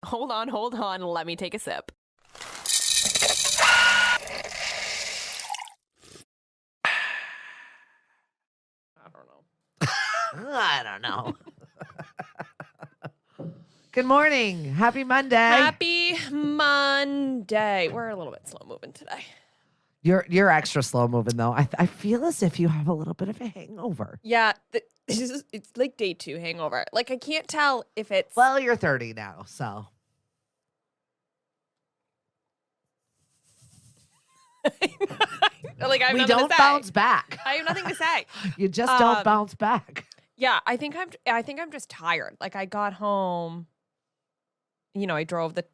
Hold on. Let me take a sip. I don't know. Good morning. Happy Monday. Happy Monday. We're a little bit slow moving today. You're extra slow moving though. I feel as if you have a little bit of a hangover. Yeah, it's like day 2 hangover. Like I can't tell if it's Well, you're 30 now, so. like I have we nothing don't to say. bounce back. I have nothing to say. You just don't bounce back. Yeah, I think I'm just tired. Like I got home, I drove it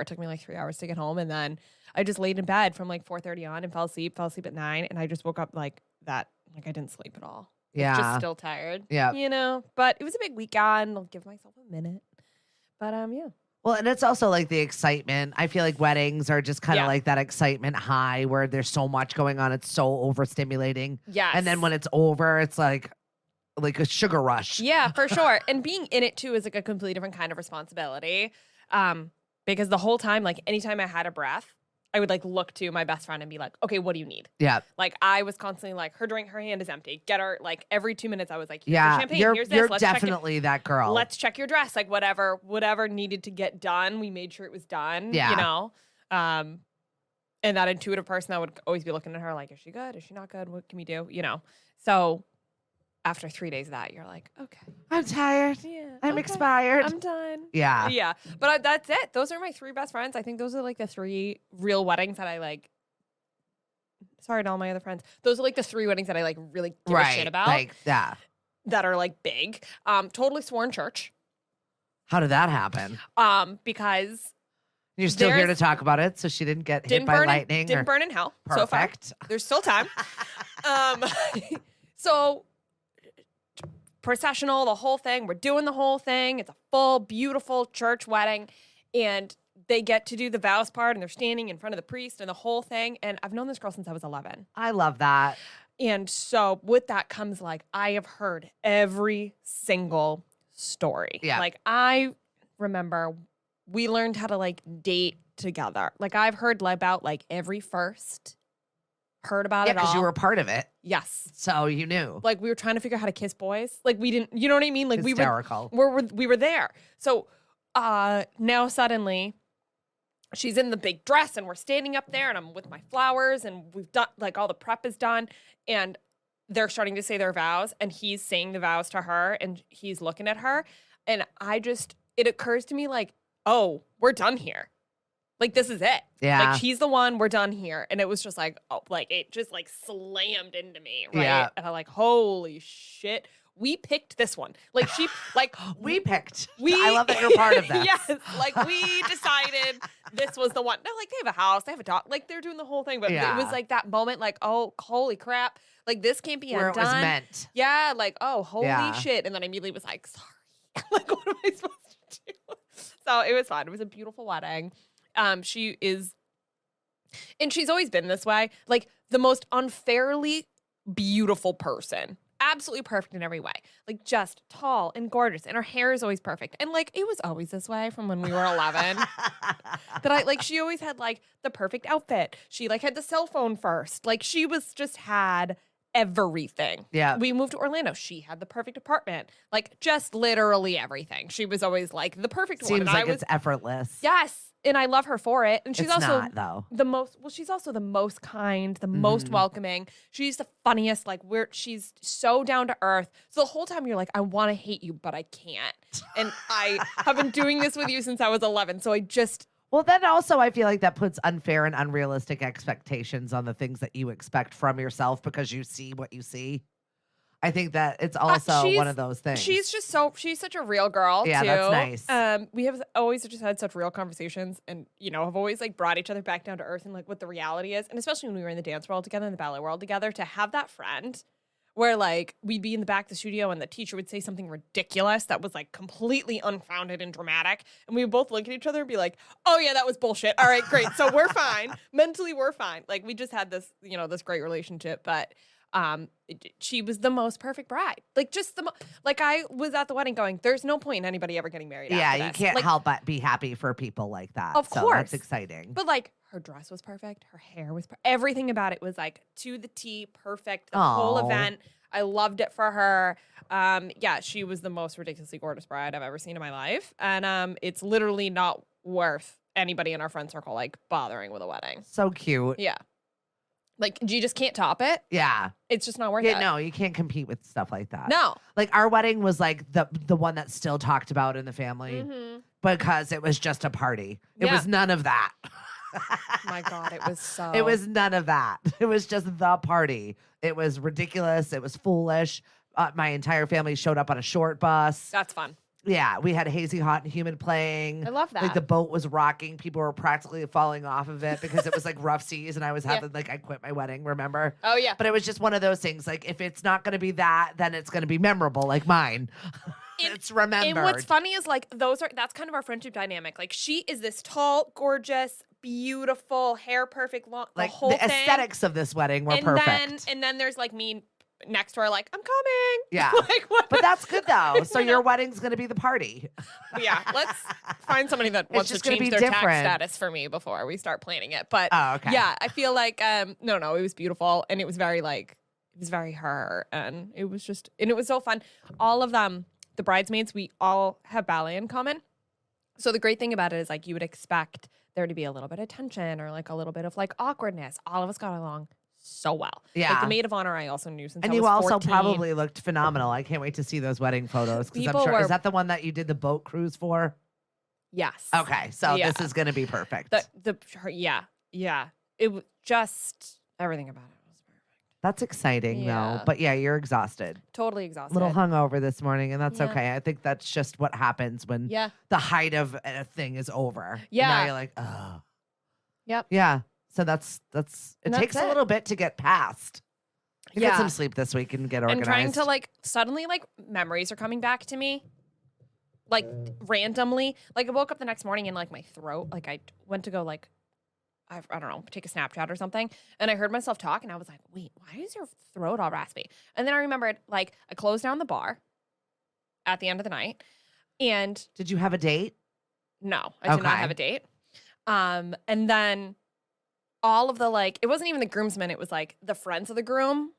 took me like 3 hours to get home, and then I just laid in bed from like 4:30 on and fell asleep at 9, and I just woke up like that. Like I didn't sleep at all. Yeah. Just still tired. Yeah. But it was a big weekend. I'll give myself a minute. But yeah. Well, and it's also like the excitement. I feel like weddings are just kind of like that excitement high where there's so much going on. It's so overstimulating. Yes. And then when it's over, it's like a sugar rush. Yeah, for sure. And being in it too is like a completely different kind of responsibility. Because the whole time, like anytime I had a breath, I would like look to my best friend and be like, okay, what do you need? Yeah. Like I was constantly like, her hand is empty. Get her, like every 2 minutes I was like, here's yeah, your champagne, here's this. You're Let's definitely that girl. Let's check your dress. Like whatever needed to get done, we made sure it was done. Yeah. And that intuitive person that would always be looking at her like, is she good? Is she not good? What can we do? So after 3 days of that, you're like, okay. I'm tired. Yeah. I'm expired. I'm done. Yeah. Yeah. But that's it. Those are my 3 best friends. I think those are like the 3 real weddings that I like. Sorry to all my other friends. Those are like the 3 weddings that I like really give a shit about. Like that. That are like big. Totally sworn church. How did that happen? Because you're still here to talk about it, so she didn't get hit by lightning. Didn't burn in hell. Perfect. So far. There's still time. So processional, the whole thing. We're doing the whole thing. It's a full, beautiful church wedding. And they get to do the vows part, and they're standing in front of the priest and the whole thing. And I've known this girl since I was 11. I love that. And so with that comes like, I have heard every single story. Yeah. Like I remember we learned how to like date together. Like I've heard about like every first. Heard about it all. Yeah, because you were a part of it. Yes. So you knew. Like we were trying to figure out how to kiss boys. Like we didn't, you know what I mean? Like Hysterical. we were there. So now suddenly she's in the big dress and we're standing up there and I'm with my flowers and we've done like all the prep is done and they're starting to say their vows and he's saying the vows to her and he's looking at her. And it occurs to me like, oh, we're done here. Like, this is it. Yeah. Like, she's the one. We're done here. And it was just like, oh, like, it just like slammed into me. Right. Yeah. And I'm like, holy shit. We picked this one. Like, we picked. I love that you're part of this. Yes. Like, we decided this was the one. No, like, they have a house. They have a dog. Like, they're doing the whole thing. But it was like that moment, like, oh, holy crap. Like, this can't be where undone. It was meant. Yeah. Like, oh, holy shit. And then I immediately was like, sorry. Like, what am I supposed to do? So it was fun. It was a beautiful wedding. She is, and she's always been this way, like the most unfairly beautiful person. Absolutely perfect in every way. Like just tall and gorgeous. And her hair is always perfect. And like, it was always this way from when we were 11. That she always had like the perfect outfit. She like had the cell phone first. Like she was just had everything. Yeah. We moved to Orlando. She had the perfect apartment. Like just literally everything. She was always like the perfect one. Seems And like it's effortless. Yes. And I love her for it. And she's it's also not, though. she's also the most kind, the most welcoming. She's the funniest. Like she's so down to earth. So the whole time you're like, I want to hate you, but I can't. And I have been doing this with you since I was 11. So well, then also I feel like that puts unfair and unrealistic expectations on the things that you expect from yourself because you see what you see. I think that it's also one of those things. She's such a real girl, yeah, too. That's nice. We have always just had such real conversations and, have always like brought each other back down to earth and like what the reality is. And especially when we were in the dance world together, in the ballet world together, to have that friend where like we'd be in the back of the studio and the teacher would say something ridiculous that was like completely unfounded and dramatic. And we would both look at each other and be like, oh yeah, that was bullshit. All right, great. So we're fine. Mentally, we're fine. Like we just had this, this great relationship. But She was the most perfect bride. Like just like I was at the wedding going, there's no point in anybody ever getting married. Yeah, after you this. can't like, help but be happy for people like that. Of so course. That's exciting. But like her dress was perfect. Her hair was everything about it was like to the T, perfect. The whole event. I loved it for her. Yeah, she was the most ridiculously gorgeous bride I've ever seen in my life. And it's literally not worth anybody in our friend circle like bothering with a wedding. So cute. Yeah. Like you just can't top it. Yeah. It's just not worth it. No, you can't compete with stuff like that. No. Like our wedding was like the one that's still talked about in the family because it was just a party. It was none of that. My God, it was so. It was none of that. It was just the party. It was ridiculous. It was foolish. My entire family showed up on a short bus. That's fun. Yeah, we had Hazy, Hot, and Humid playing. I love that. Like the boat was rocking. People were practically falling off of it because it was like rough seas and I was having like, I quit my wedding, remember? Oh, yeah. But it was just one of those things. Like if it's not going to be that, then it's going to be memorable like mine. It's remembered. And what's funny is like that's kind of our friendship dynamic. Like she is this tall, gorgeous, beautiful, hair perfect, long, like the whole the thing. Aesthetics of this wedding were perfect. And then there's like me next to her, like, I'm coming. Yeah. Like, what? But that's good though. So your wedding's going to be the party. Yeah. Let's find somebody that wants to change their tax status for me before we start planning it. But okay. Yeah, I feel like, no, it was beautiful. And it was very her. And it was so fun. All of them, the bridesmaids, we all have ballet in common. So the great thing about it is like you would expect there to be a little bit of tension or like a little bit of like awkwardness. All of us got along so well. Yeah. Like the maid of honor I also knew since I was 14. And you also probably looked phenomenal. I can't wait to see those wedding photos because I'm sure. Is that the one that you did the boat cruise for? Yes. Okay. So this is going to be perfect. Yeah. It was just everything about it was perfect. That's exciting though. But yeah, you're exhausted. Totally exhausted. A little hungover this morning and that's okay. I think that's just what happens when the height of a thing is over. Yeah. Now you're like, oh. Yep. Yeah. So it takes a little bit to get past. Get some sleep this week and get organized. And trying to like suddenly like memories are coming back to me. Like randomly. Like I woke up the next morning and like my throat, like I went to go like I don't know, take a Snapchat or something. And I heard myself talk and I was like, wait, why is your throat all raspy? And then I remembered like I closed down the bar at the end of the night. And did you have a date? No, I did not have a date. And then all of the like, it wasn't even the groomsmen. It was like the friends of the groom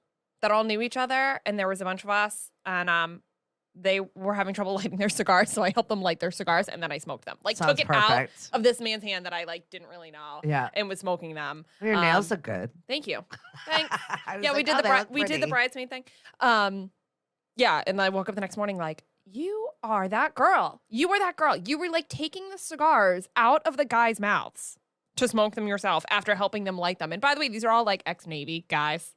that all knew each other. And there was a bunch of us. And they were having trouble lighting their cigars. So I helped them light their cigars and then I smoked them. Like took it out of this man's hand that I like didn't really know. Yeah. And was smoking them. Your nails look good. Thank you. Thanks. Yeah, we did the bridesmaid thing. Yeah. And I woke up the next morning like, you are that girl. You were that girl. You were like taking the cigars out of the guys' mouths to smoke them yourself after helping them light them. And by the way, these are all like ex-Navy guys.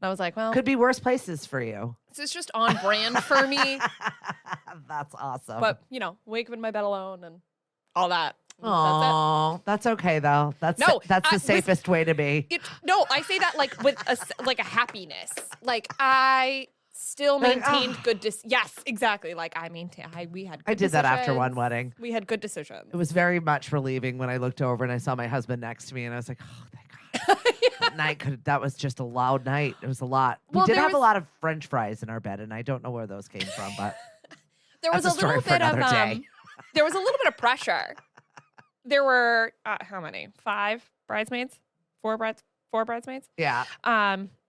And I was like, well. Could be worse places for you. This is just on brand for me. That's awesome. But, wake up in my bed alone and all that. Oh, that's okay though. That's the safest way to be. I say that like with a happiness. Like I still maintained good yes, exactly. Like we had good I did that after one wedding. We had good decisions. It was very much relieving when I looked over and I saw my husband next to me and I was like, oh, thank God. That was just a loud night. It was a lot. We did have a lot of French fries in our bed and I don't know where those came from, but there was a little bit of there was a little bit of pressure. There were how many? 5 bridesmaids? 4 bridesmaids? Yeah.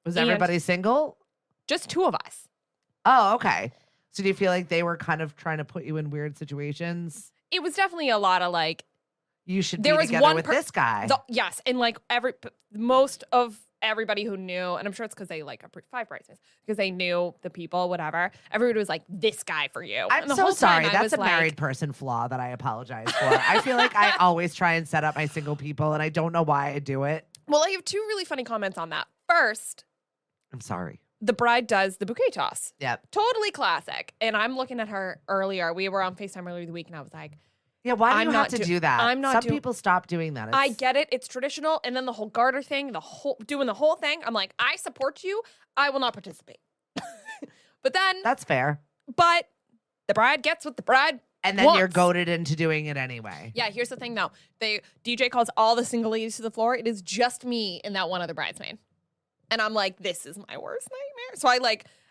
Was everybody single? Just 2 of us. Oh, okay. So do you feel like they were kind of trying to put you in weird situations? It was definitely a lot of like, you should be together with this guy. Yes. And like most of everybody who knew, and I'm sure it's because they like approved 5 bridesmaids, because they knew the people, whatever. Everybody was like, this guy for you. I'm so sorry. That's a married person flaw that I apologize for. I feel like I always try and set up my single people and I don't know why I do it. Well, I have 2 really funny comments on that. First, I'm sorry. The bride does the bouquet toss. Yep. Totally classic. And I'm looking at her earlier. We were on FaceTime earlier the week and I was like, yeah, why do you have to do that? Some people stop doing that. I get it. It's traditional. And then the whole garter thing, doing the whole thing. I'm like, I support you. I will not participate. But then. That's fair. But the bride gets what the bride and then wants. You're goaded into doing it anyway. Yeah, here's the thing though. DJ calls all the single ladies to the floor. It is just me and that one other bridesmaid. And I'm like, this is my worst nightmare. So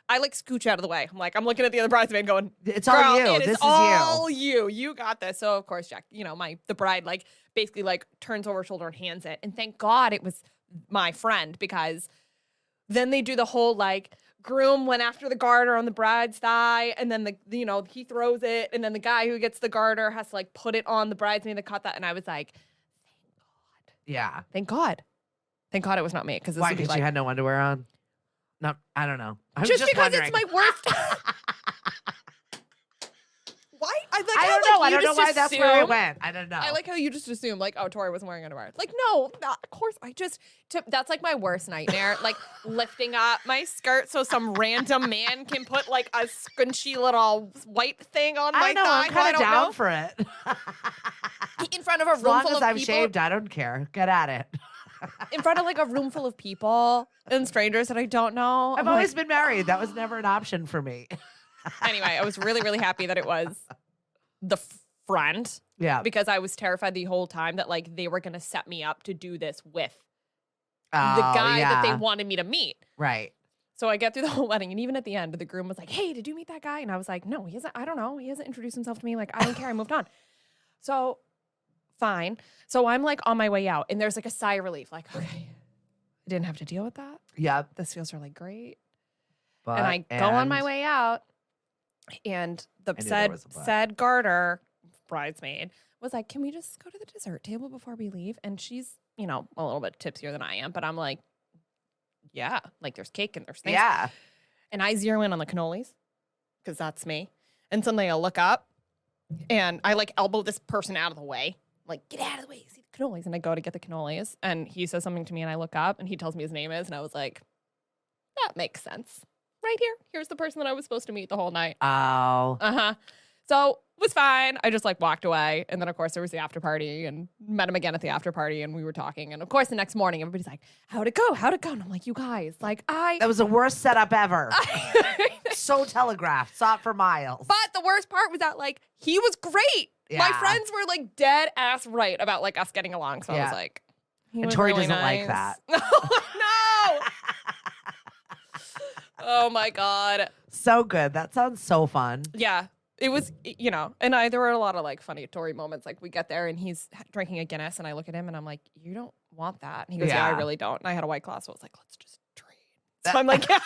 I scooch out of the way. I'm like, I'm looking at the other bridesmaid going, it's all you. This is all you. You got this. So of course, Jack, the bride like basically like turns over her shoulder and hands it. And thank God it was my friend, because then they do the whole like groom went after the garter on the bride's thigh, and then he throws it, and then the guy who gets the garter has to like put it on the bridesmaid that caught that. And I was like, thank God. Yeah. Thank God. Thank God it was not me. Why? Because you had no underwear on? No, I don't know. Just because wondering. It's my worst. Why? I don't know why that's where I went. I don't know. I like how you just assume like, oh, Tori wasn't wearing underwear. Like, no, of course. That's like my worst nightmare. Like lifting up my skirt so some random man can put like a squinchy little white thing on my thigh. I'm kind of down for it. In front of a room full of people. As long as I'm shaved, I don't care. Get at it. In front of like a room full of people and strangers that I don't know. I've always been married. That was never an option for me. Anyway, I was really, really happy that it was the friend. Yeah. Because I was terrified the whole time that like they were going to set me up to do this with the guy that they wanted me to meet. Right. So I get through the whole wedding, and even at the end, the groom was like, hey, did you meet that guy? And I was like, no, he hasn't. I don't know. He hasn't introduced himself to me. Like, I don't care. I moved on. So fine. So I'm like on my way out, and there's like a sigh of relief. Like, okay, I didn't have to deal with that. Yep. This feels really great. And I go on my way out, and the said garter bridesmaid was like, can we just go to the dessert table before we leave? And she's, a little bit tipsier than I am, but I'm like, yeah, like there's cake and there's things. Yeah. And I zero in on the cannolis because that's me. And suddenly I look up and I like elbow this person out of the way. Like, get out of the way, see the cannolis. And I go to get the cannolis, and he says something to me, and I look up, and he tells me his name is, and I was like, that makes sense. Right here. Here's the person that I was supposed to meet the whole night. Oh. Uh-huh. So it was fine. I just like walked away. And then of course there was the after party, and met him again at the after party, and we were talking. And of course the next morning everybody's like, how'd it go? How'd it go? And I'm like, you guys, like that was the worst setup ever. So telegraphed. Saw it for miles. But the worst part was that like he was great. Yeah. My friends were like dead ass right about like us getting along. So I was like, and Tori really doesn't like that. No. Oh my God. So good. That sounds so fun. Yeah. It was, and there were a lot of like funny Tori moments. Like we get there and he's drinking a Guinness, and I look at him and I'm like, you don't want that. And he goes, yeah, I really don't. And I had a White Claw, so I was like, let's just trade. So I'm like, yeah.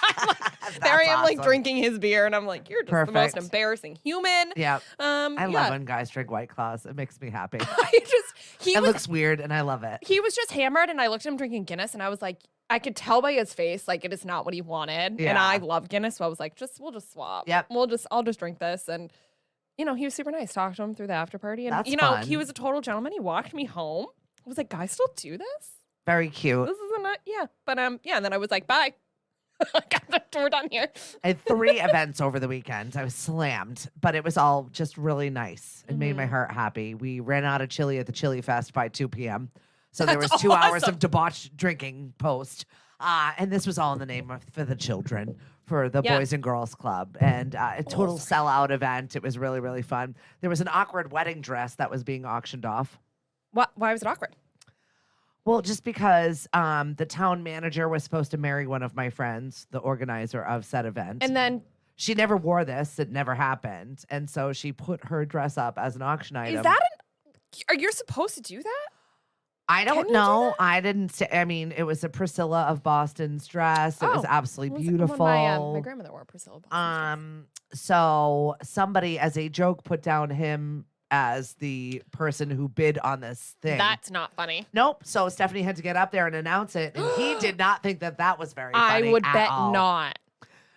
There I am, like drinking his beer, and I'm like, you're just the most embarrassing human. Yeah. I love when guys drink White Claws. It makes me happy. It looks weird, and I love it. He was just hammered, and I looked at him drinking Guinness, and I was like, I could tell by his face, like it is not what he wanted. Yeah. And I love Guinness, so I was like, we'll just swap. Yep. I'll just drink this. And he was super nice. Talked to him through the after party, and fun. He was a total gentleman. He walked me home. I was like, guys still do this? Very cute. This isn't it. Yeah. But and then I was like, bye. We're done here. I had 3 events over the weekend. I was slammed, but it was all just really nice. It made my heart happy. We ran out of chili at the Chili Fest by 2 p.m. So there was 2 hours of debauched drinking post. And this was all in the name for the children, for the Boys and Girls Club. And a total sellout event. It was really, really fun. There was an awkward wedding dress that was being auctioned off. What? Why was it awkward? Well, just because the town manager was supposed to marry one of my friends, the organizer of said event. And then she never wore this. It never happened. And so she put her dress up as an auction item. Is that are you supposed to do that? I don't know. I didn't say. I mean, it was a Priscilla of Boston's dress. It was absolutely beautiful. My grandmother wore a Priscilla of Boston's dress. So somebody, as a joke, put down him as the person who bid on this thing. That's not funny. Nope. So Stephanie had to get up there and announce it, and he did not think that was very funny. I would bet all. not.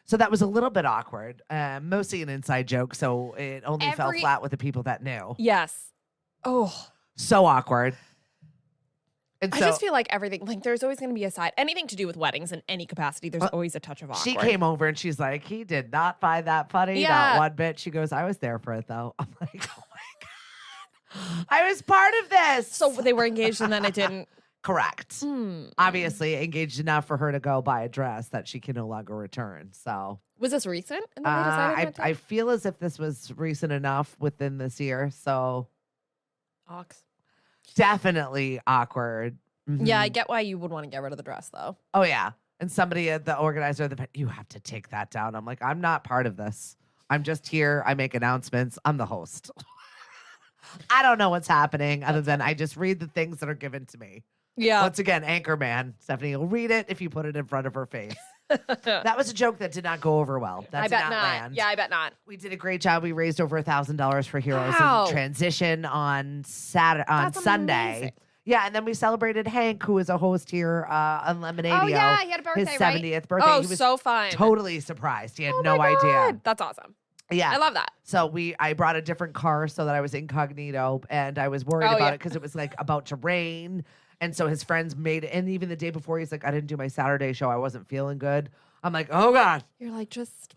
So that was a little bit awkward. Mostly an inside joke, so it only fell flat with the people that knew. Yes. Oh. So awkward. I just feel like everything, like there's always going to be a side. Anything to do with weddings in any capacity, there's always a touch of awkward. She came over and she's like, he did not find that funny, not one bit. She goes, I was there for it though. I'm like, oh my God. I was part of this. So they were engaged and then it didn't. Correct. Obviously engaged enough for her to go buy a dress that she can no longer return. So was this recent? And then they decided I feel as if this was recent enough within this year. So definitely awkward. Yeah, I get why you would want to get rid of the dress though. Oh yeah. And somebody at the organizer of the event, you have to take that down. I'm like, I'm not part of this. I'm just here. I make announcements. I'm the host. I don't know what's happening other than I just read the things that are given to me. Yeah. Once again, Anchorman. Stephanie will read it if you put it in front of her face. That was a joke that did not go over well. That I did bet not not. land. Yeah, I bet not. We did a great job. We raised over $1,000 for Heroes Wow. in Transition on Sunday. Amazing. Yeah, and then we celebrated Hank, who is a host here on Lemonade. Oh, yeah, he had a birthday, his right? 70th birthday. Oh, he was so fun. totally surprised. He had Oh no my idea. God. That's awesome. Yeah. I love that. So I brought a different car so that I was incognito, and I was worried about it because it was like about to rain. And so his friends made it. And even the day before, he's like, I didn't do my Saturday show. I wasn't feeling good. I'm like, oh God. You're like, just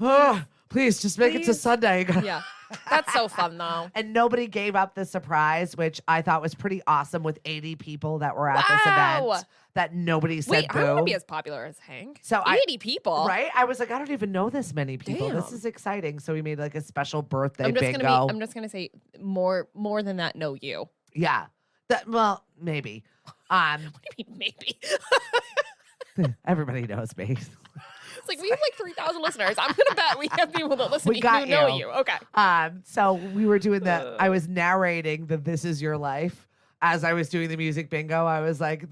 Please, just make it to Sunday. Yeah. That's so fun, though. And nobody gave up the surprise, which I thought was pretty awesome with 80 people that were at this event that nobody said Wait, boo. I want to be as popular as Hank. So 80 people. Right? I was like, I don't even know this many people. This Damn. is exciting. So we made like a special birthday I'm bingo. just gonna say more than that know you. Yeah. Well, maybe. What do you mean maybe? Everybody knows me. It's like we have like 3,000 listeners. I'm gonna bet we have people that listen We to got who know you. you. Okay. So we were doing I was narrating the This Is Your Life. As I was doing the music bingo, I was like,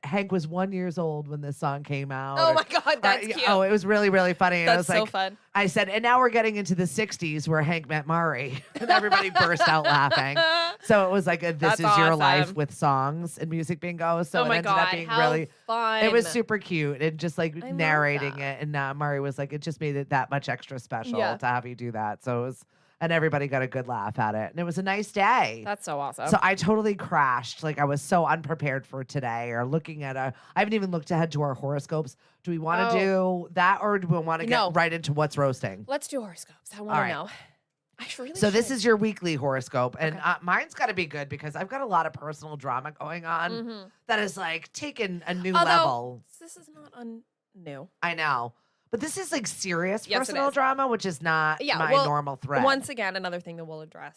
Hank was 1 year old when this song came out. Oh my God, that's cute. Oh, it was really, really funny. And That's I was so like, fun. I said, and now we're getting into the 60s where Hank met Mari. And everybody burst out laughing. So it was like a This That's Is Your Life awesome. with songs and music bingo. So Oh it my ended God, up being how really fun. It was super cute and just like love narrating that. it. And Mari was like, it just made it that much extra special Yeah. to have you do that. So it was, and everybody got a good laugh at it. And it was a nice day. That's so awesome. So I totally crashed. Like I was so unprepared for today or looking at I haven't even looked ahead to our horoscopes. Do we want to do that or do we want to get right into what's roasting? Let's do horoscopes. I want to know. So this is your weekly horoscope, and mine's got to be good because I've got a lot of personal drama going on that is like taken a new level. This is not new. I know, but this is like serious Yes, it personal is. drama, which is not my normal thread. Once again, another thing that we'll address.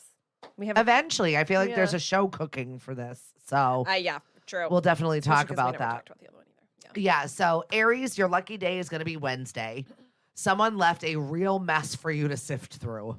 We have Eventually, I feel like there's a show cooking for this, so yeah, true. we'll definitely Especially talk 'cause we about never that. talked about the other one either. Yeah, so Aries, your lucky day is going to be Wednesday. Someone left a real mess for you to sift through.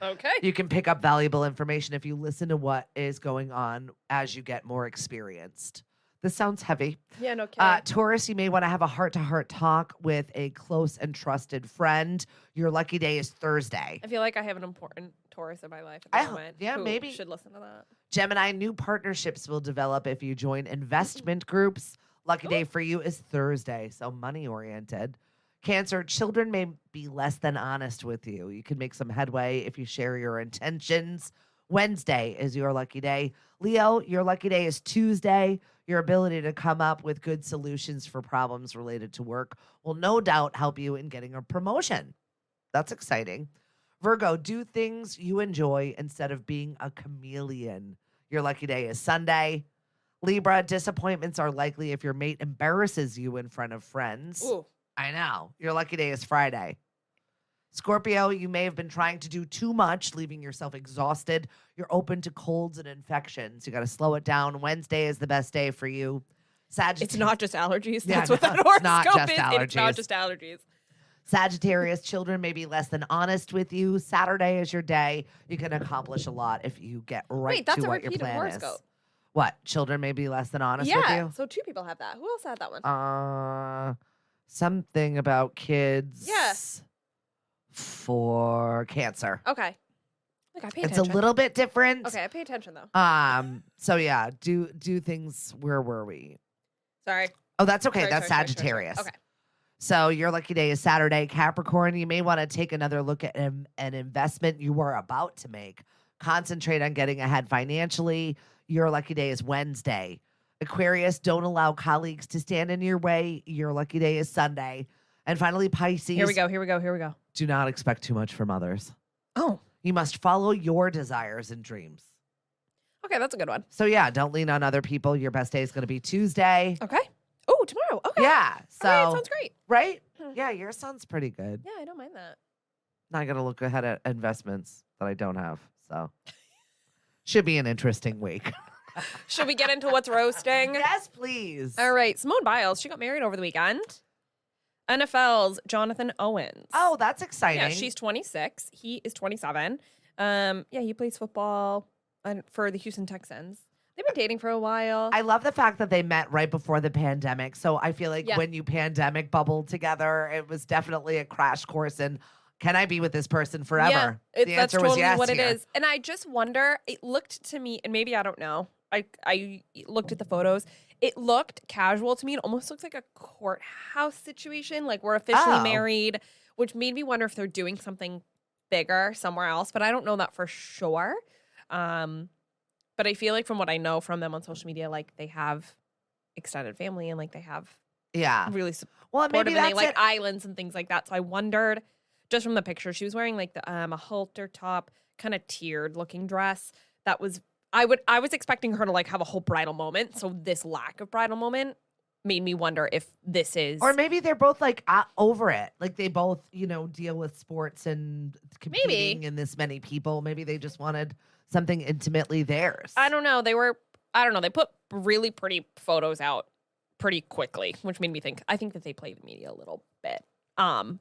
Okay. You can pick up valuable information if you listen to what is going on as you get more experienced. This sounds heavy. Yeah, no kidding. Taurus, you may want to have a heart-to-heart talk with a close and trusted friend. Your lucky day is Thursday. I feel like I have an important Taurus in my life at the moment. Yeah, who maybe. should listen to that. Gemini, new partnerships will develop if you join investment groups. Lucky day for you is Thursday, so money-oriented. Cancer, children may be less than honest with you. You can make some headway if you share your intentions. Wednesday is your lucky day. Leo, your lucky day is Tuesday. Your ability to come up with good solutions for problems related to work will no doubt help you in getting a promotion. That's exciting. Virgo, do things you enjoy instead of being a chameleon. Your lucky day is Sunday. Libra, disappointments are likely if your mate embarrasses you in front of friends. Ooh. I know. Your lucky day is Friday. Scorpio, you may have been trying to do too much, leaving yourself exhausted. You're open to colds and infections. You got to slow it down. Wednesday is the best day for you. Sagittarius. It's not just allergies. Yeah, That's what that no, horoscope not just is. allergies. It's not just allergies. Sagittarius, children may be less than honest with you. Saturday is your day. You can accomplish a lot if you get right Wait, that's to a what your repeated plan is. horoscope. What? Children may be less than honest with Yeah. you? So 2 people have that. Who else had that one? Something about kids. Yeah. For Cancer. Okay. Look, I pay It's attention. a little bit different. Okay, I pay attention though. So yeah, do things. Where were we? Sorry. Oh, that's okay. Sorry, That's sorry. Sagittarius. Okay. So your lucky day is Saturday. Capricorn, you may want to take another look at an investment you are about to make. Concentrate on getting ahead financially. Your lucky day is Wednesday. Aquarius, don't allow colleagues to stand in your way. Your lucky day is Sunday. And finally, Pisces. Here we go. Do not expect too much from others. Oh. You must follow your desires and dreams. Okay, that's a good one. So yeah, don't lean on other people. Your best day is going to be Tuesday. Okay. Oh, tomorrow. Okay. Yeah. So Okay, that sounds great. right? Yeah, yours sounds pretty good. Yeah, I don't mind that. Not going to look ahead at investments that I don't have. So should be an interesting week. Should we get into what's roasting? Yes, please. All right. Simone Biles, she got married over the weekend. NFL's Jonathan Owens. Oh, that's exciting. Yeah, she's 26. He is 27. Yeah, he plays football for the Houston Texans. They've been dating for a while. I love the fact that they met right before the pandemic. So I feel like when you pandemic bubbled together, it was definitely a crash course in, can I be with this person forever? Yeah, the that's answer was totally yes what here. it is. And I just wonder, it looked to me, and maybe I don't know, I looked at the photos. It looked casual to me. It almost looks like a courthouse situation, like we're officially married, which made me wonder if they're doing something bigger somewhere else. But I don't know that for sure. But I feel like from what I know from them on social media, like they have extended family and like they have really supportive maybe and they that's like islands and things like that. So I wondered, just from the picture, she was wearing like the a halter top, kind of tiered looking dress. That was I was expecting her to like have a whole bridal moment. So this lack of bridal moment made me wonder if this is, or maybe they're both like over it. Like they both, deal with sports and competing and this many people. Maybe they just wanted something intimately theirs. I don't know. They put really pretty photos out pretty quickly, which made me think, I think that they play the media a little bit.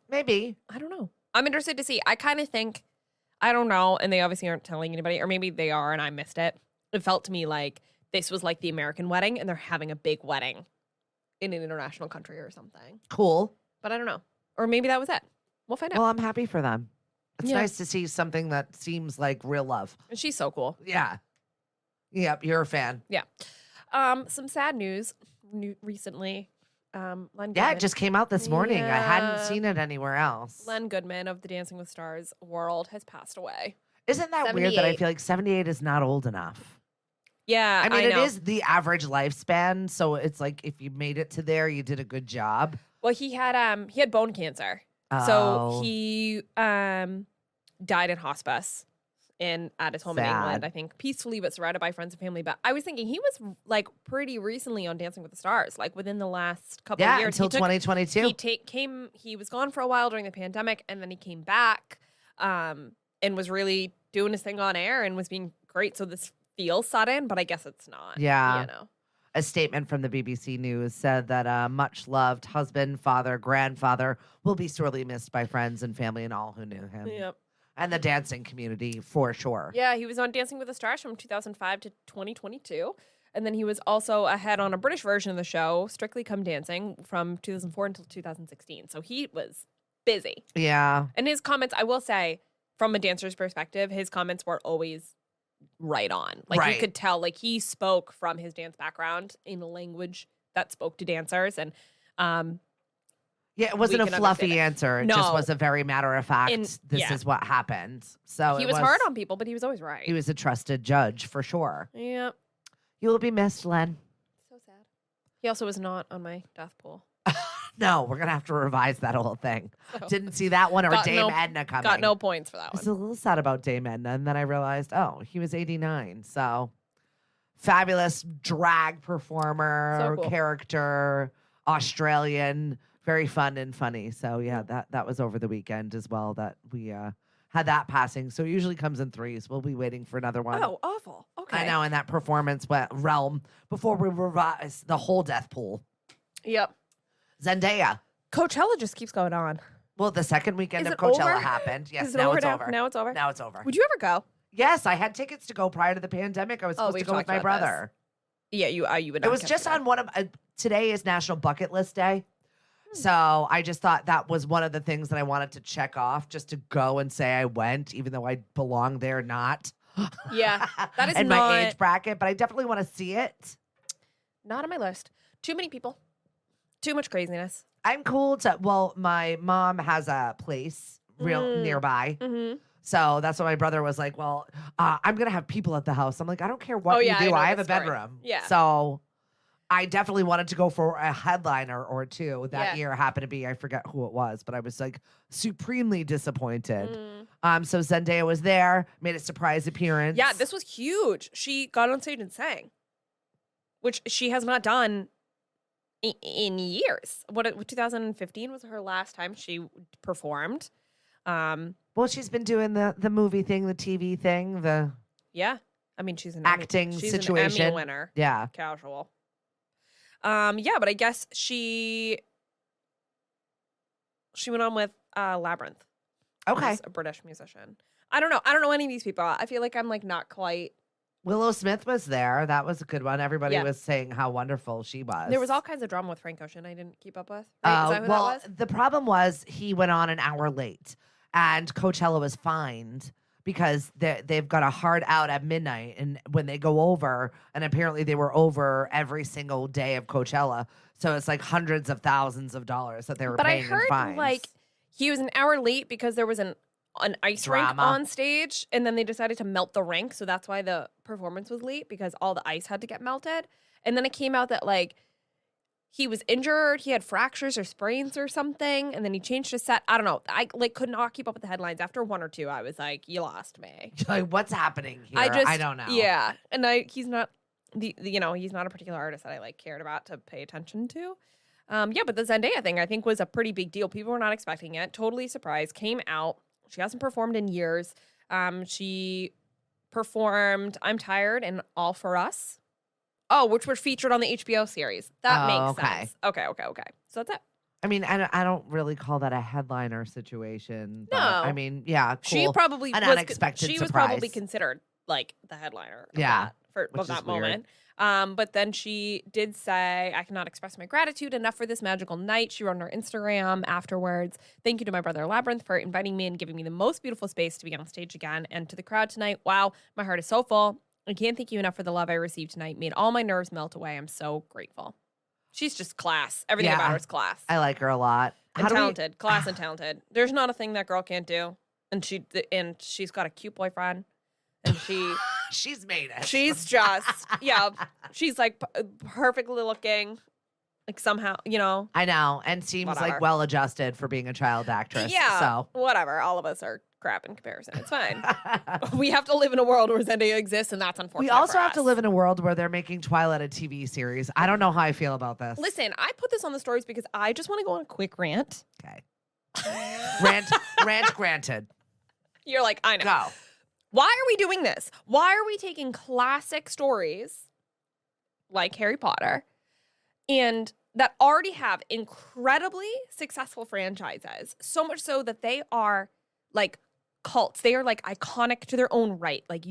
Maybe. I don't know. I'm interested to see. I kind of think, I don't know, and they obviously aren't telling anybody, or maybe they are and I missed it. It felt to me like this was like the American wedding and they're having a big wedding in an international country or something. Cool. But I don't know. Or maybe that was it. We'll find out. Well, I'm happy for them. It's nice to see something that seems like real love. And she's so cool. Yeah. Yep, you're a fan. Yeah. Some sad news recently. Len Goodman. Yeah, it just came out this morning. I hadn't seen it anywhere else. Len Goodman of the Dancing with Stars world has passed away. Isn't that 78. weird that I feel like 78 is not old enough? Yeah, I mean, know. it is the average lifespan, so it's like if you made it to there, you did a good job. Well, he had bone cancer. Oh. So he died in hospice at his home in England, I think, peacefully but surrounded by friends and family. But I was thinking he was like pretty recently on Dancing with the Stars, like within the last couple of years. Until 2022. He was gone for a while during the pandemic, and then he came back and was really doing his thing on air and was being great. So this feels sudden, but I guess it's not. Yeah. A statement from the BBC News said that much loved husband, father, grandfather will be sorely missed by friends and family and all who knew him. Yep. And the dancing community, for sure. Yeah, he was on Dancing with the Stars from 2005 to 2022. And then he was also ahead on a British version of the show, Strictly Come Dancing, from 2004 until 2016. So he was busy. Yeah. And his comments, I will say, from a dancer's perspective, his comments were always right on. Like you could tell, like he spoke from his dance background in a language that spoke to dancers. And yeah, it wasn't a fluffy answer. It just was a very matter of fact. This is what happened. So he was hard on people, but he was always right. He was a trusted judge for sure. Yeah. You will be missed, Len. So sad. He also was not on my death pool. No, we're going to have to revise that whole thing. So, didn't see that one or Dame Edna coming. Got no points for that one. I was a little sad about Dame Edna, and then I realized, he was 89. So fabulous drag performer, character, Australian, very fun and funny. So yeah, that was over the weekend as well that we had that passing. So it usually comes in threes. We'll be waiting for another one. Oh, awful. Okay. I know, in that performance realm before we revise the whole death pool. Yep. Zendaya. Coachella just keeps going on. Well, the second weekend of Coachella happened. Yes, now it's over. Now it's over. Now it's over. Would you ever go? Yes, I had tickets to go prior to the pandemic. I was supposed to go with my brother. Yeah, you would not. It was just on one of today is National Bucket List Day. So I just thought that was one of the things that I wanted to check off, just to go and say I went, even though I belong there not. Yeah, that is in not my age bracket, but I definitely want to see it. Not on my list. Too many people. Too much craziness. I'm cool to, my mom has a place real nearby. Mm-hmm. So that's what my brother was like, well, I'm going to have people at the house. I'm like, I don't care what you do. I have a bedroom. Yeah. So I definitely wanted to go for a headliner or two. That year happened to be, I forget who it was, but I was like supremely disappointed. So Zendaya was there, made a surprise appearance. Yeah, this was huge. She got on stage and sang, which she has not done in years. 2015 was her last time she performed. Well, she's been doing the movie thing, the TV thing, yeah. I mean, she's an acting situation. She's an Emmy winner. Yeah, casual. Yeah, but I guess she She went on with Labyrinth. Okay. Who's a British musician. I don't know any of these people. I feel like I'm like not quite. Willow Smith was there. That was a good one. Everybody was saying how wonderful she was. There was all kinds of drama with Frank Ocean I didn't keep up with. Right? Is that who that was? The problem was he went on an hour late, and Coachella was fined because they've got a hard out at midnight, and when they go over, and apparently they were over every single day of Coachella, so it's like hundreds of thousands of dollars that they were paying in fines. But I heard like he was an hour late because there was an ice rink on stage, and then they decided to melt the rink, so that's why the performance was late, because all the ice had to get melted. And then it came out that like he was injured, he had fractures or sprains or something, and then he changed his set. I don't know. I like could not keep up with the headlines. After one or two, I was like, you lost me. Like, what's happening here? I don't know. Yeah, and he's not he's not a particular artist that I like cared about to pay attention to. But the Zendaya thing I think was a pretty big deal. People were not expecting it. Totally surprised. Came out. She hasn't performed in years. She performed I'm Tired and All For Us. Oh, which were featured on the HBO series. That makes sense. Okay. So that's it. I mean, I don't really call that a headliner situation. But, no. I mean, yeah, cool. She probably an was, unexpected she surprise. was probably considered like the headliner of that moment. But then she did say, I cannot express my gratitude enough for this magical night. She wrote on her Instagram afterwards, thank you to my brother Labyrinth for inviting me and giving me the most beautiful space to be on stage again. And to the crowd tonight, wow, my heart is so full. I can't thank you enough for the love I received tonight. Made all my nerves melt away. I'm so grateful. She's just class. Everything about her is class. I like her a lot. And talented. Class and talented. There's not a thing that girl can't do. And she's got a cute boyfriend. And she's made it. She's just, she's like perfectly looking, like somehow, I know, and seems like well adjusted for being a child actress. Yeah, so whatever. All of us are crap in comparison. It's fine. We have to live in a world where Zendaya exists, and that's unfortunate. We also have to live in a world where they're making Twilight a TV series. I don't know how I feel about this. Listen, I put this on the stories because I just want to go on a quick rant. Okay. Rant granted. You're like, I know. Go. Why are we doing this? Why are we taking classic stories like Harry Potter and that already have incredibly successful franchises, so much so that they are like cults. They are like iconic to their own right. Like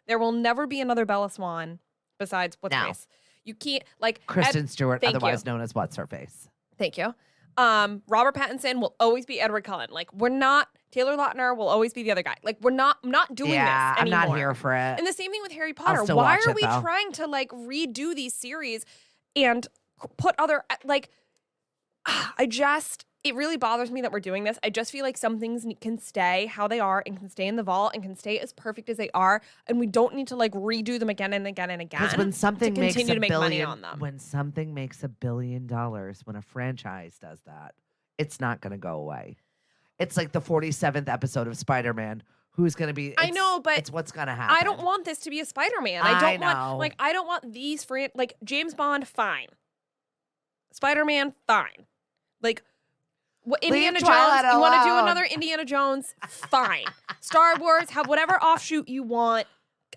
there will never be another Bella Swan besides what's her face. You can't like Kristen Stewart, otherwise known as What's Her Face. Thank you. Robert Pattinson will always be Edward Cullen. Like Taylor Lautner will always be the other guy. Like I'm not doing this anymore. I'm not here for it. And the same thing with Harry Potter. Why are we trying to like redo these series and put other like? It really bothers me that we're doing this. I just feel like some things can stay how they are and can stay in the vault and can stay as perfect as they are, and we don't need to like redo them again and again and again. Because when something makes to make money on them. When something makes $1 billion, when a franchise does that, it's not going to go away. It's like the 47th episode of Spider-Man. Who's going to be? I know, but it's what's going to happen. I don't want this to be a Spider-Man. I know. I don't want these like James Bond, fine. Spider-Man, fine. Like. Indiana Jones, you want to do another Indiana Jones? Fine. Star Wars, have whatever offshoot you want.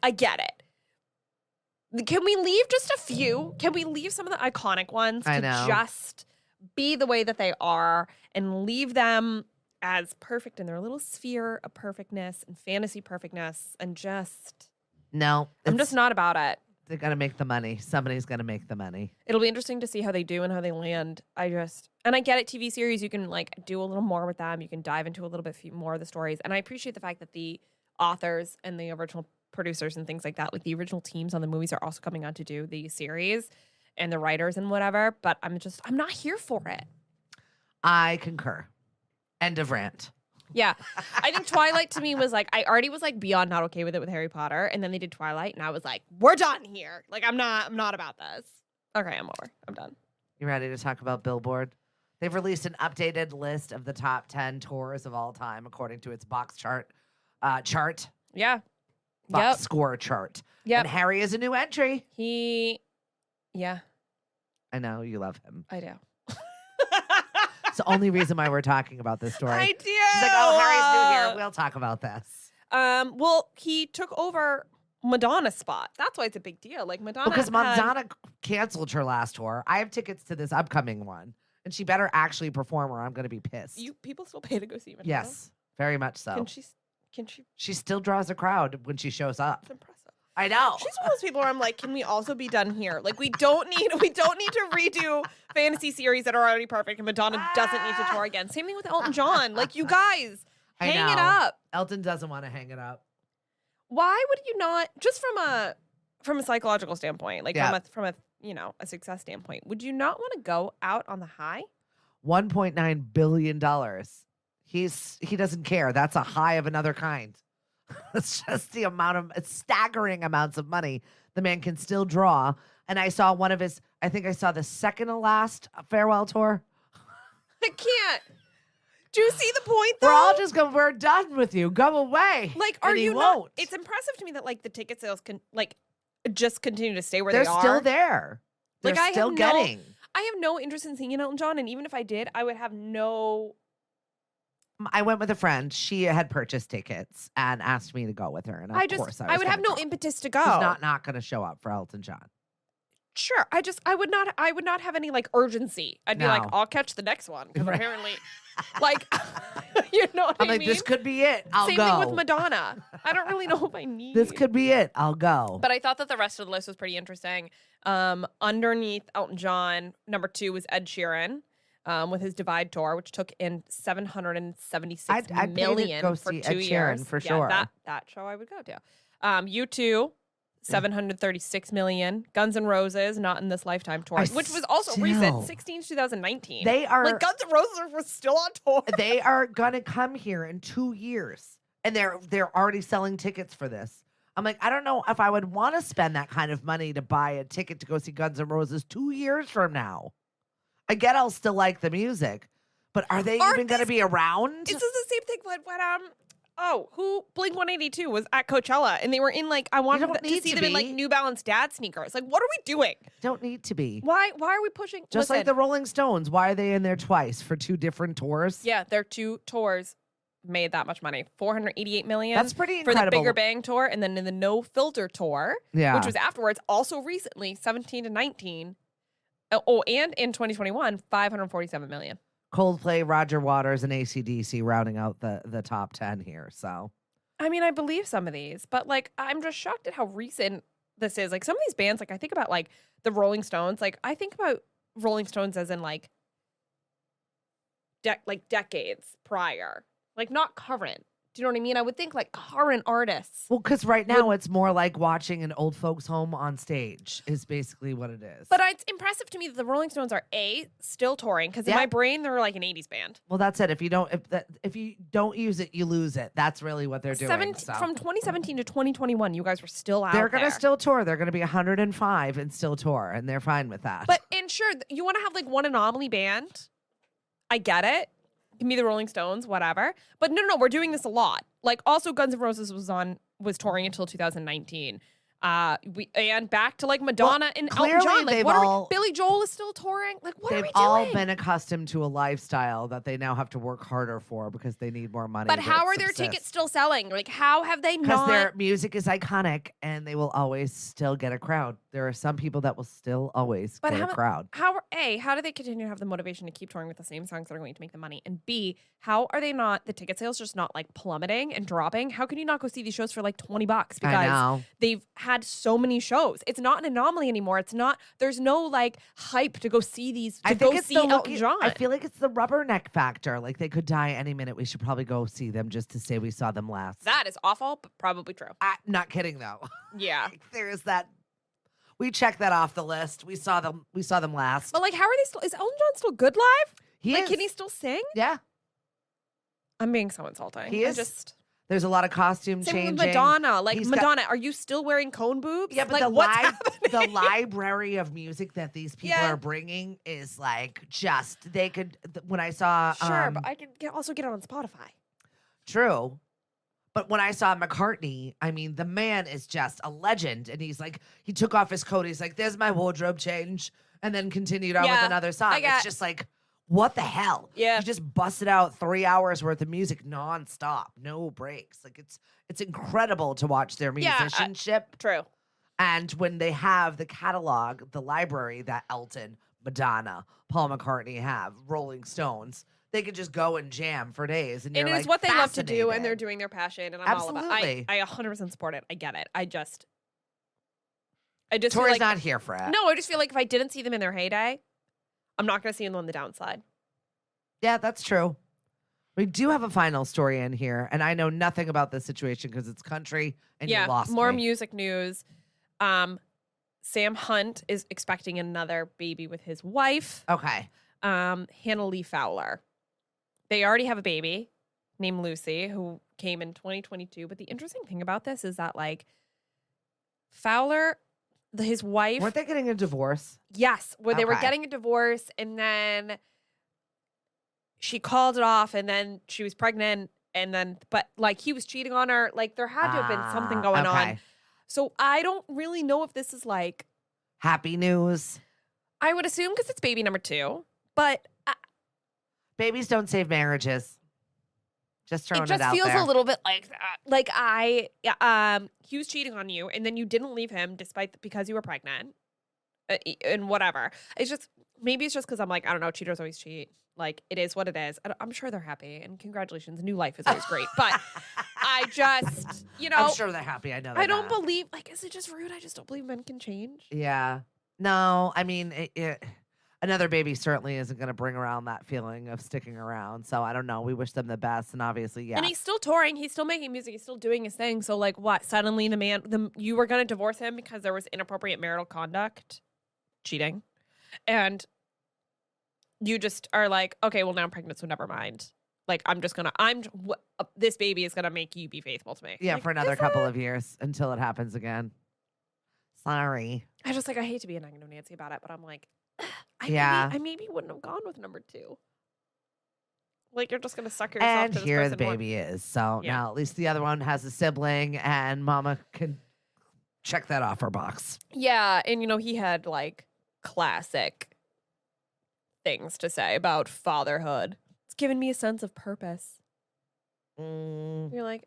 I get it. Can we leave just a few? Can we leave some of the iconic ones to just be the way that they are and leave them as perfect in their little sphere of perfectness and fantasy perfectness and just... No. I'm just not about it. They're going to make the money. Somebody's going to make the money. It'll be interesting to see how they do and how they land. And I get it, TV series, you can like do a little more with them. You can dive into a little bit more of the stories. And I appreciate the fact that the authors and the original producers and things like that, like the original teams on the movies are also coming on to do the series and the writers and whatever. But I'm not here for it. I concur. End of rant. Yeah. I think Twilight to me was like, I already was like beyond not okay with it with Harry Potter. And then they did Twilight and I was like, we're done here. Like, I'm not about this. Okay, I'm over. I'm done. You ready to talk about Billboard? They've released an updated list of the top 10 tours of all time according to its box chart. Yeah. Box score chart. Yeah. And Harry is a new entry. Yeah. I know you love him. I do. It's the only reason why we're talking about this story. I do. She's like, oh, Harry's new here. We'll talk about this. Well, he took over Madonna's spot. That's why it's a big deal. Like Madonna. Because Madonna canceled her last tour. I have tickets to this upcoming one. And she better actually perform or I'm going to be pissed. People still pay to go see Madonna? Yes, very much so. Can she? She still draws a crowd when she shows up. It's impressive. I know. She's one of those people where I'm like, can we also be done here? Like, we don't need to redo fantasy series that are already perfect, and Madonna doesn't need to tour again. Same thing with Elton John. Like, you guys, hang it up. Elton doesn't want to hang it up. Why would you not? Just from a psychological standpoint, like from a a success standpoint, would you not want to go out on the high? $1.9 billion. He doesn't care. That's a high of another kind. It's just the it's staggering amounts of money the man can still draw. And I saw I think I saw the second to last farewell tour. I can't. Do you see the point, though? We're all just going, we're done with you. Go away. Like, are you not? It's impressive to me that, like, the ticket sales can, like, just continue to stay where they are. They're still there. They're still getting. I have no interest in seeing Elton John. And even if I did, I would have no... I went with a friend. She had purchased tickets and asked me to go with her. And of course I would have no impetus to go. She's not going to show up for Elton John. Sure. I would not have any like urgency. I'd be like, I'll catch the next one. Because apparently, like, you know what I mean? I'm like, this could be it. I'll go. Same thing with Madonna. I don't really know if I need This could be it. I'll go. But I thought that the rest of the list was pretty interesting. Underneath Elton John, number 2 was Ed Sheeran. With his Divide tour, which took in $776 million go for see 2 Ed years. Sheeran for sure. That show I would go to. U2, $736 million. Guns N' Roses, Not in This Lifetime tour, which was also recent, 2019. They are like Guns N' Roses were still on tour. They are gonna come here in 2 years, and they're already selling tickets for this. I'm like, I don't know if I would want to spend that kind of money to buy a ticket to go see Guns N' Roses 2 years from now. I get I'll still like the music, but are they even going to be around? This is the same thing when Blink-182 was at Coachella and they were in like, I wanted to see them in like New Balance dad sneakers. Like, what are we doing? Don't need to be. Why are we pushing? Just like the Rolling Stones. Why are they in there twice for 2 different tours? Yeah, their 2 tours made that much money. $488 million. That's pretty incredible. For the Bigger Bang tour, and then in the No Filter tour, which was afterwards, also recently, 17 to 19. Oh, and in 2021, $547 million. Coldplay, Roger Waters, and AC/DC rounding out the top 10 here. So, I mean, I believe some of these, but like, I'm just shocked at how recent this is. Like, some of these bands, like, I think about like the Rolling Stones. Like, I think about Rolling Stones as in like, decades prior, like not current. Do you know what I mean? I would think like current artists. Well, because right now it's more like watching an old folks' home on stage is basically what it is. But it's impressive to me that the Rolling Stones are still touring because in my brain they're like an 80s band. Well, that's it. If you don't use it, you lose it. That's really what they're doing. From 2017 to 2021, you guys were still out. They're gonna still tour. They're gonna be 105 and still tour, and they're fine with that. But sure, you want to have like one anomaly band. I get it. Can be the Rolling Stones, whatever. But no, we're doing this a lot. Like, also Guns N' Roses was touring until 2019. And back to like Madonna and Elton John. Like, Billy Joel is still touring. Like, what are we doing? They've all been accustomed to a lifestyle that they now have to work harder for because they need more money. But how are their tickets still selling? Like, how have they not? Because their music is iconic and they will always still get a crowd. There are some people that will still always get a crowd. How do they continue to have the motivation to keep touring with the same songs that are going to make them money? And B, how are the ticket sales just not like plummeting and dropping? How can you not go see these shows for like $20? Because they've had so many shows. It's not an anomaly anymore. There's no like hype to go see these. Elton John. I feel like it's the rubberneck factor. Like they could die any minute. We should probably go see them just to say we saw them last. That is awful, but probably true. I'm not kidding though. Yeah. There is that. We checked that off the list. We saw them last. But like, how are they still? Is Elton John still good live? He is. Can he still sing? Yeah. I'm being so insulting. He is. There's a lot of costume changing. With Madonna. Like, Madonna, are you still wearing cone boobs? Yeah, but like, the library of music that these people are bringing is like they could, when I saw. Sure, but I can also get it on Spotify. True. But when I saw McCartney, I mean, the man is just a legend. And he's like, he took off his coat. He's like, there's my wardrobe change. And then continued on with another song. It's just like, what the hell? Yeah. You just busted out 3 hours worth of music nonstop, no breaks. Like it's incredible to watch their musicianship. True. And when they have the catalog, the library that Elton, Madonna, Paul McCartney have, Rolling Stones. They could just go and jam for days. And it you're is what they love to do, fascinated. and they're doing their passion, and I'm Absolutely. all about it. I 100% support it. I get it. I just Tori's feel like, not here for it. No, I just feel like if I didn't see them in their heyday, I'm not going to see them on the downside. Yeah, that's true. We do have a final story in here, and I know nothing about this situation because it's country, and you lost more me. music news. Sam Hunt is expecting another baby with his wife. Okay. Hannah Lee Fowler. They already have a baby named Lucy who came in 2022. But the interesting thing about this is that, like, Fowler, his wife. Weren't they getting a divorce? Yes, where they were getting a divorce, and then she called it off, and then she was pregnant, and then, but like he was cheating on her. Like there had to have been something going on. So I don't really know if this is like happy news. I would assume because it's baby number 2, but babies don't save marriages. Just throwing it out there. It just feels a little bit like that. Like he was cheating on you, and then you didn't leave him because you were pregnant, and whatever. It's just maybe it's just because I'm like, I don't know, cheaters always cheat. Like it is what it is. I'm sure they're happy, and congratulations, new life is always great. But I just, I'm sure they're happy. I know. I don't believe. Like, is it just rude? I just don't believe men can change. Yeah. No, I mean, another baby certainly isn't going to bring around that feeling of sticking around. So I don't know. We wish them the best, and obviously, yeah. And he's still touring. He's still making music. He's still doing his thing. So like, what? Suddenly, you were going to divorce him because there was inappropriate marital conduct, cheating, and you just are like, okay, well now I'm pregnant, so never mind. Like this baby is gonna make you be faithful to me. Yeah, like, for another couple of years until it happens again. Sorry. I hate to be a negative Nancy about it, but I'm like, I maybe wouldn't have gone with number 2. Like you're just gonna suck yourself. And to this here person the baby is. So now at least the other one has a sibling, and Mama can check that off her box. Yeah, and he had like classic things to say about fatherhood. It's given me a sense of purpose. You're like,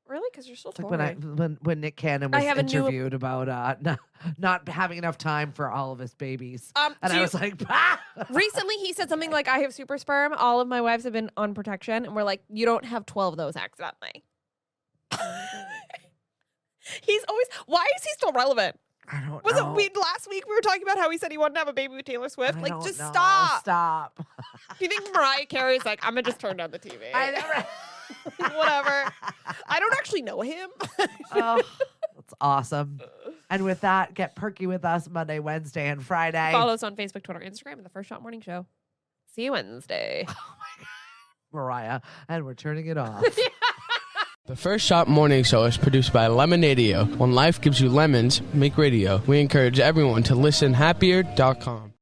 really? Because you're still touring. Like when Nick Cannon was interviewed about not having enough time for all of his babies, and I was like, bah! Recently he said something like, "I have super sperm. All of my wives have been on protection," and we're like, "You don't have 12 of those accidentally." He's always. Why is he still relevant? I don't know. Was it last week we were talking about how he said he wanted to have a baby with Taylor Swift? Like, just know. stop. Stop. Do you think Mariah Carey's like, I'm gonna just turn down the TV? I never. Whatever. I don't actually know him. Oh, that's awesome. And with that, get perky with us Monday, Wednesday, and Friday. Follow us on Facebook, Twitter, Instagram, and the First Shot Morning Show. See you Wednesday. Oh my God, Mariah, and we're turning it off. The First Shot Morning Show is produced by Lemonadio. When life gives you lemons, make radio. We encourage everyone to listen happier.com.